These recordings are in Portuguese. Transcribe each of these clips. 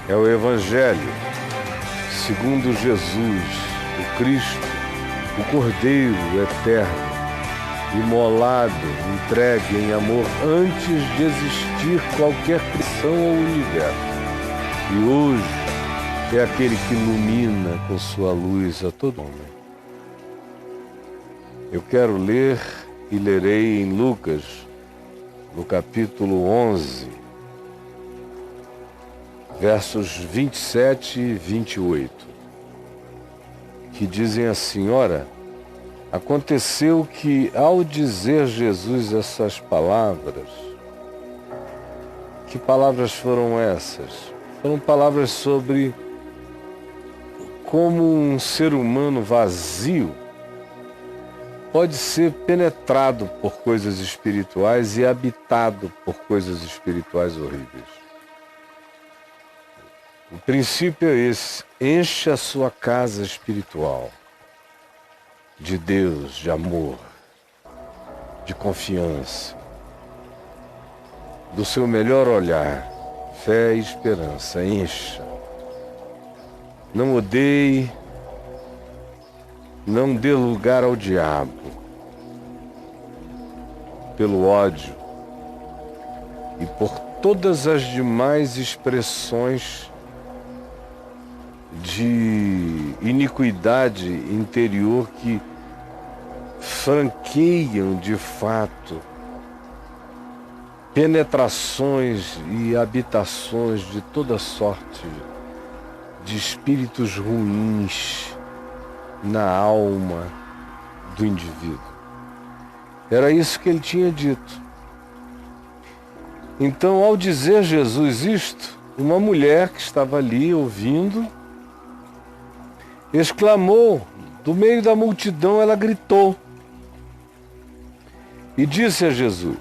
É o Evangelho segundo Jesus, o Cristo, o Cordeiro eterno, imolado, entregue em amor antes de existir qualquer criação ao universo. E hoje é aquele que ilumina com sua luz a todo homem. Eu quero ler e lerei em Lucas, no capítulo 11, versos 27 e 28, que dizem assim: Ora, aconteceu que, ao dizer Jesus essas palavras, que palavras foram essas? Foram palavras sobre como um ser humano vazio pode ser penetrado por coisas espirituais e habitado por coisas espirituais horríveis. O princípio é esse: enche a sua casa espiritual de Deus, de amor, de confiança, do seu melhor olhar, fé e esperança. Encha. Não odeie, não dê lugar ao diabo pelo ódio e por todas as demais expressões de iniquidade interior que franqueiam de fato penetrações e habitações de toda sorte de espíritos ruins na alma do indivíduo. Era isso que ele tinha dito. Então, ao dizer Jesus isto, uma mulher que estava ali ouvindo exclamou, do meio da multidão ela gritou e disse a Jesus: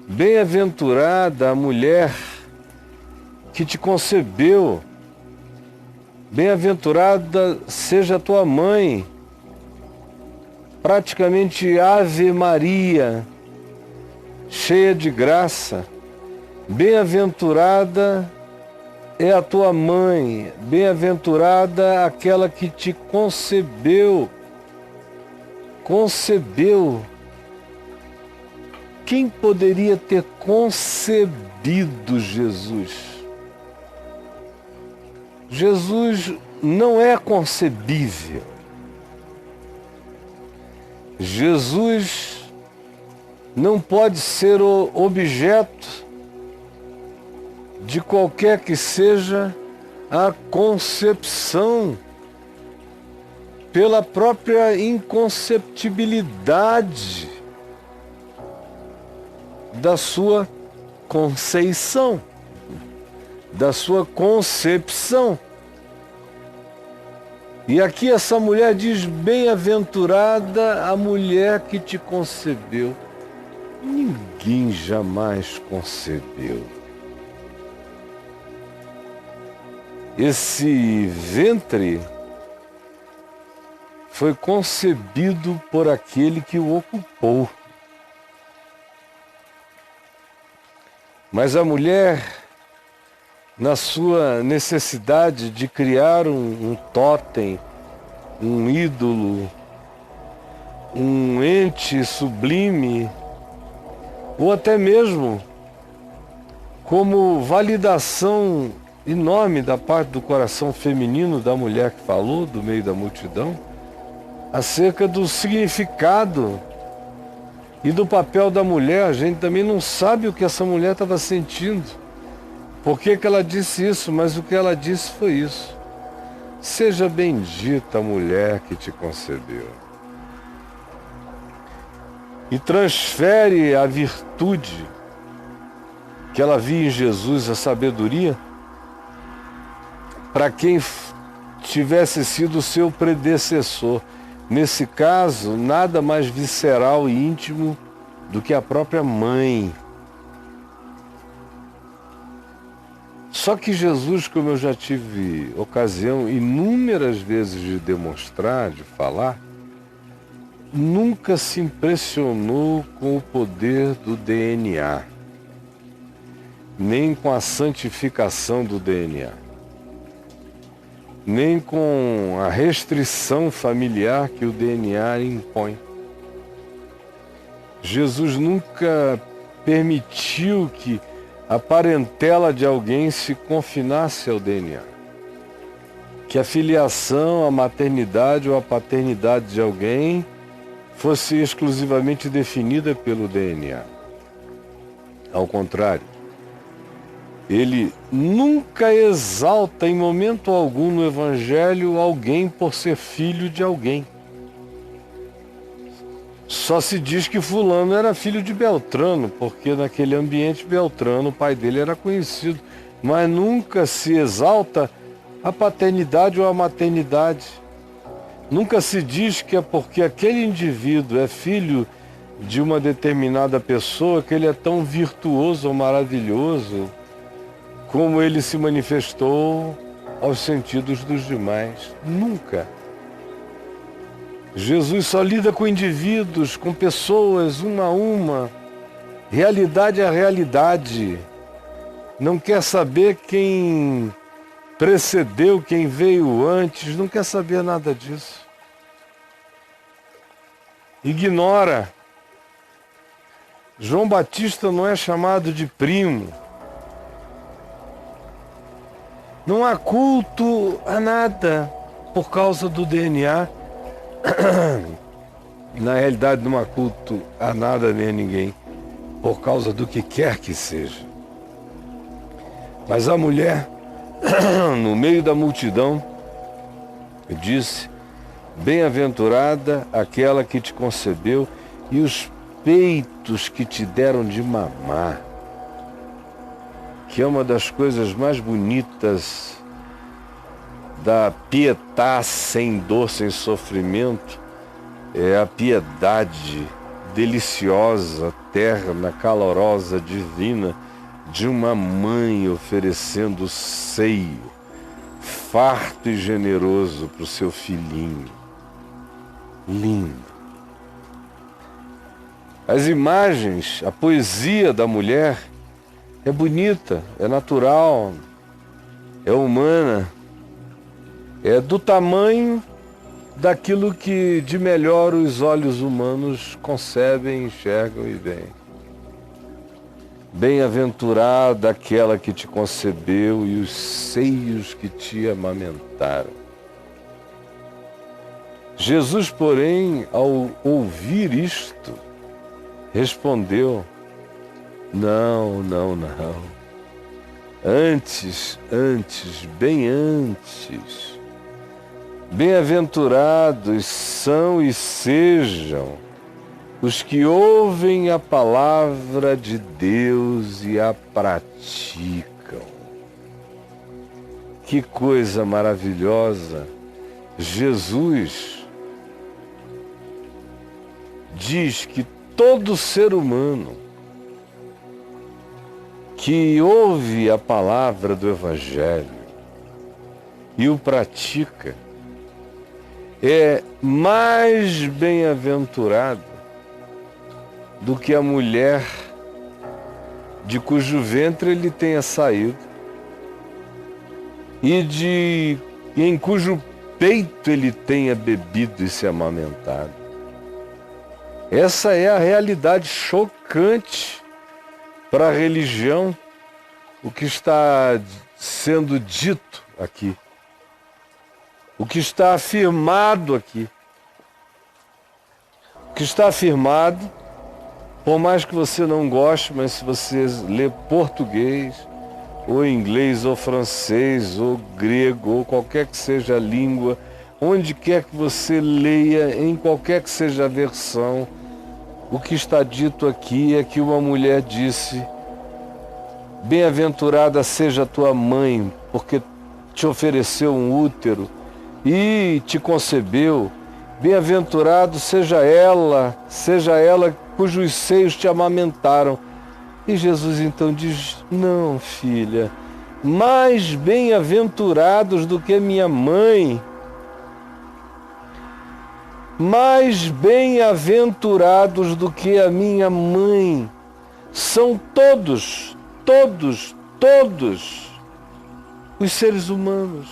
Bem-aventurada a mulher que te concebeu, bem-aventurada seja a tua mãe, praticamente Ave Maria, cheia de graça, bem-aventurada é a tua mãe, bem-aventurada aquela que te concebeu. Concebeu. Quem poderia ter concebido Jesus? Jesus não é concebível. Jesus não pode ser o objeto de qualquer que seja a concepção, pela própria inconceptibilidade da sua conceição, da sua concepção. E aqui essa mulher diz: bem-aventurada a mulher que te concebeu. Ninguém jamais concebeu. Esse ventre foi concebido por aquele que o ocupou. Mas a mulher, na sua necessidade de criar um tótem, um ídolo, um ente sublime, ou até mesmo como validação enorme da parte do coração feminino da mulher que falou, do meio da multidão, acerca do significado e do papel da mulher. A gente também não sabe o que essa mulher estava sentindo, por que ela disse isso, mas o que ela disse foi isso: seja bendita a mulher que te concebeu. E transfere a virtude que ela via em Jesus, a sabedoria, para quem tivesse sido o seu predecessor. Nesse caso, nada mais visceral e íntimo do que a própria mãe. Só que Jesus, como eu já tive ocasião inúmeras vezes de demonstrar, de falar, nunca se impressionou com o poder do DNA. nem com a santificação do DNA, nem com a restrição familiar que o DNA impõe. Jesus nunca permitiu que a parentela de alguém se confinasse ao DNA. Que a filiação, a maternidade ou a paternidade de alguém fosse exclusivamente definida pelo DNA. Ao contrário, ele nunca exalta em momento algum no Evangelho alguém por ser filho de alguém. Só se diz que fulano era filho de Beltrano, porque naquele ambiente Beltrano, o pai dele, era conhecido. Mas nunca se exalta a paternidade ou a maternidade. Nunca se diz que é porque aquele indivíduo é filho de uma determinada pessoa que ele é tão virtuoso ou maravilhoso como ele se manifestou aos sentidos dos demais. Nunca. Jesus só lida com indivíduos, com pessoas, uma a uma. Realidade é realidade. Não quer saber quem precedeu, quem veio antes, não quer saber nada disso. Ignora. João Batista não é chamado de primo. Não há culto a nada por causa do DNA. Na realidade não há culto a nada nem a ninguém por causa do que quer que seja. Mas a mulher, no meio da multidão, disse: bem-aventurada aquela que te concebeu e os peitos que te deram de mamar. Que é uma das coisas mais bonitas da piedade sem dor, sem sofrimento, é a piedade deliciosa, terna, calorosa, divina de uma mãe oferecendo seio farto e generoso para o seu filhinho. Lindo. As imagens, a poesia da mulher é bonita, é natural, é humana, é do tamanho daquilo que de melhor os olhos humanos concebem, enxergam e veem. Bem-aventurada aquela que te concebeu e os seios que te amamentaram. Jesus, porém, ao ouvir isto, respondeu: não, não, não. Antes, bem antes. Bem-aventurados são e sejam os que ouvem a palavra de Deus e a praticam. Que coisa maravilhosa! Jesus diz que todo ser humano que ouve a palavra do Evangelho e o pratica é mais bem-aventurado do que a mulher de cujo ventre ele tenha saído e em cujo peito ele tenha bebido e se amamentado. Essa é a realidade chocante para a religião, o que está sendo dito aqui. O que está afirmado aqui. O que está afirmado, por mais que você não goste, mas se você lê português, ou inglês, ou francês, ou grego, ou qualquer que seja a língua, onde quer que você leia, em qualquer que seja a versão, o que está dito aqui é que uma mulher disse: bem-aventurada seja a tua mãe, porque te ofereceu um útero e te concebeu. Bem-aventurado seja ela cujos seios te amamentaram. E Jesus então diz: não, filha, mais bem-aventurados do que minha mãe, mais bem-aventurados do que a minha mãe, são todos todos os seres humanos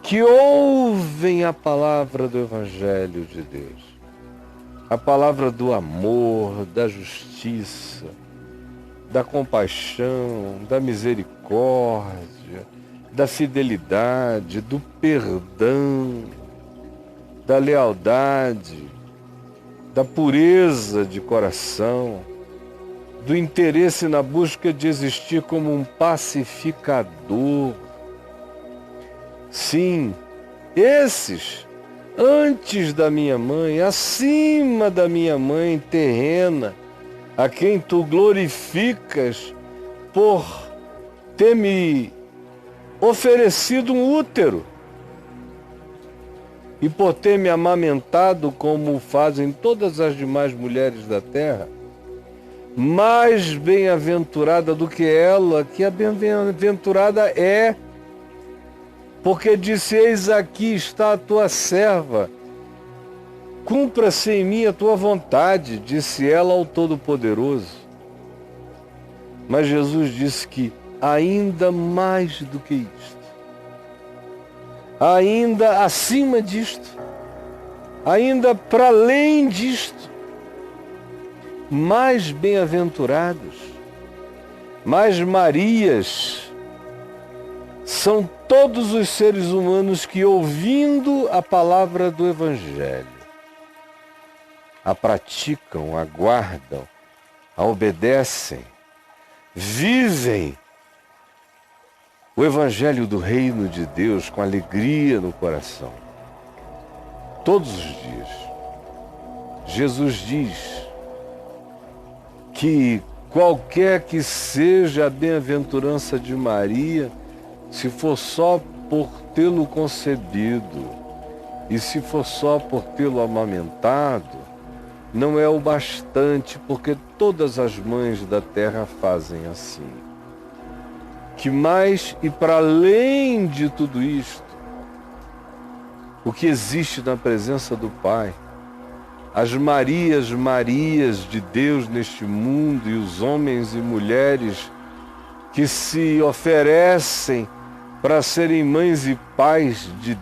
que ouvem a palavra do Evangelho de Deus, a palavra do amor, da justiça, da compaixão, da misericórdia, da fidelidade, do perdão, da lealdade, da pureza de coração, do interesse na busca de existir como um pacificador. Sim, esses, antes da minha mãe, acima da minha mãe terrena, a quem tu glorificas por ter me oferecido um útero e por ter me amamentado como fazem todas as demais mulheres da terra, mais bem-aventurada do que ela, que a bem-aventurada é, porque disse: eis aqui está a tua serva, cumpra-se em mim a tua vontade, disse ela ao Todo-Poderoso. Mas Jesus disse que ainda mais do que isto, ainda acima disto, ainda para além disto, mais bem-aventurados, mais Marias, são todos os seres humanos que, ouvindo a palavra do Evangelho, a praticam, a guardam, a obedecem, vivem o Evangelho do Reino de Deus com alegria no coração. Todos os dias. Jesus diz que qualquer que seja a bem-aventurança de Maria, se for só por tê-lo concebido e se for só por tê-lo amamentado, não é o bastante, porque todas as mães da terra fazem assim. Que mais e para além de tudo isto, o que existe na presença do Pai, as Marias de Deus neste mundo e os homens e mulheres que se oferecem para serem mães e pais de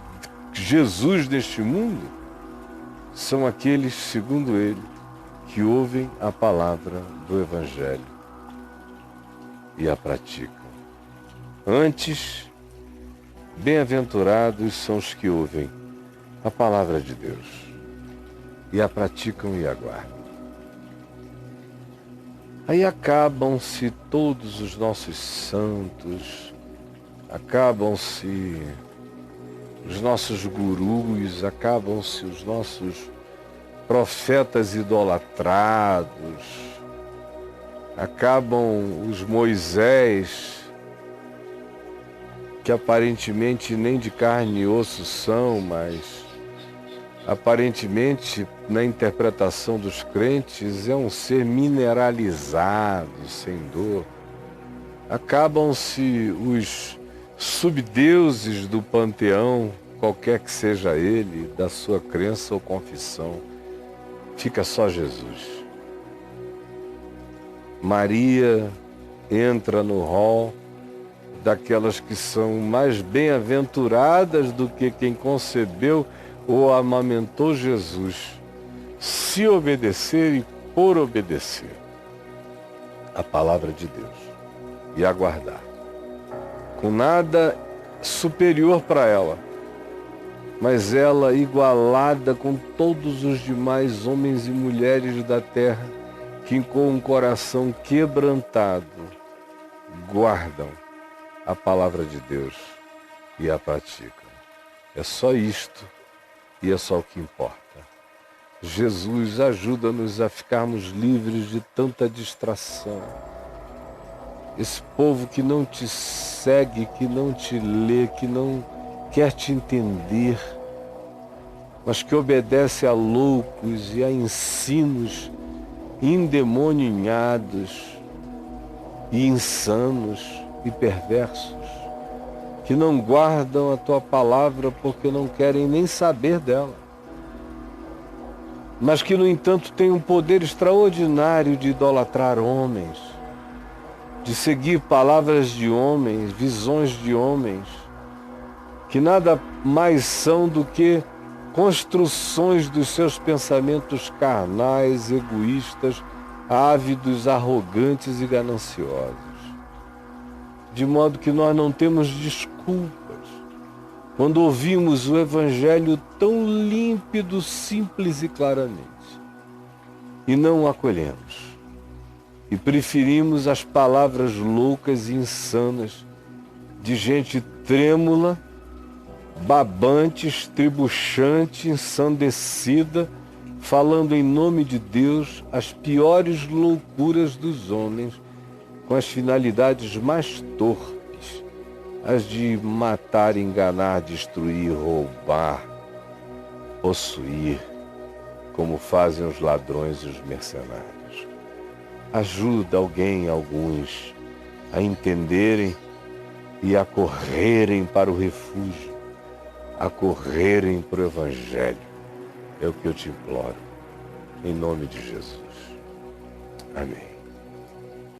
Jesus neste mundo, são aqueles, segundo ele, que ouvem a palavra do Evangelho e a praticam. Antes, bem-aventurados são os que ouvem a palavra de Deus e a praticam e a guardam. Aí acabam-se todos os nossos santos, acabam-se os nossos gurus, acabam-se os nossos profetas idolatrados, acabam os Moisés, que aparentemente nem de carne e osso são, mas aparentemente na interpretação dos crentes é um ser mineralizado, sem dor. Acabam-se os subdeuses do panteão, qualquer que seja ele, da sua crença ou confissão. Fica só Jesus. Maria entra no rol daquelas que são mais bem-aventuradas do que quem concebeu ou amamentou Jesus, se obedecer e por obedecer a palavra de Deus e aguardar, com nada superior para ela, mas ela igualada com todos os demais homens e mulheres da terra que com um coração quebrantado guardam a palavra de Deus e a praticam. É só isto e é só o que importa. Jesus, ajuda-nos a ficarmos livres de tanta distração. Esse povo que não te segue, que não te lê, que não quer te entender, mas que obedece a loucos e a ensinos endemoninhados e insanos e perversos, que não guardam a tua palavra porque não querem nem saber dela, mas que, no entanto, têm um poder extraordinário de idolatrar homens, de seguir palavras de homens, visões de homens, que nada mais são do que construções dos seus pensamentos carnais, egoístas, ávidos, arrogantes e gananciosos. De modo que nós não temos desculpas quando ouvimos o Evangelho tão límpido, simples e claramente, e não o acolhemos. E preferimos as palavras loucas e insanas de gente trêmula, babante, estribuchante, ensandecida, falando em nome de Deus as piores loucuras dos homens, com as finalidades mais torpes, as de matar, enganar, destruir, roubar, possuir, como fazem os ladrões e os mercenários. Ajuda alguns, a entenderem e a correrem para o refúgio, a correrem para o Evangelho. É o que eu te imploro, em nome de Jesus. Amém.